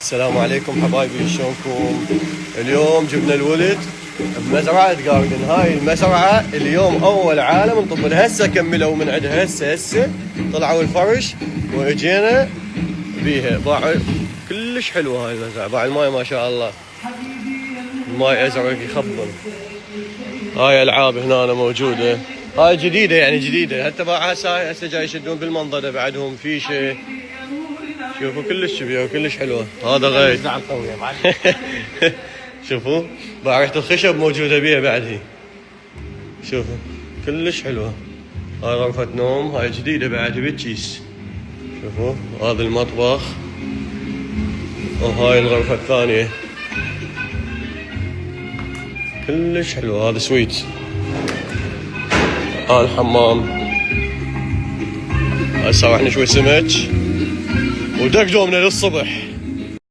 السلام عليكم حبايبي، شلونكم؟ اليوم جبنا الولد بمزرعة جاردن. هاي المزرعة اليوم أول عالم نطب لها، هسه كملوا من عندها، هسه طلعوا الفرش واجينا بيها. باع كلش حلوة هاي المزرعة، باع الماي ما شاء الله، الماي أزرق يخبل. هاي ألعاب هنا موجودة، هاي جديدة يعني جديدة، حتى باعها هسه جاي يشدون بالمنظرة بعدهم فيشة. شوفوا كلش شبيهة وكلش حلوة. هذا غير شوفوا باع ريحة الخشب موجودة بيها بعد هي. شوفوا كلش حلوة. هاي غرفة نوم، هاي جديدة بعد بالكيس. شوفوا هذا المطبخ، وهاي الغرفة الثانية كلش حلوة. هذا سويت. هذا الحمام. هسه راح نشوي سمك ودق دومنا للصبح.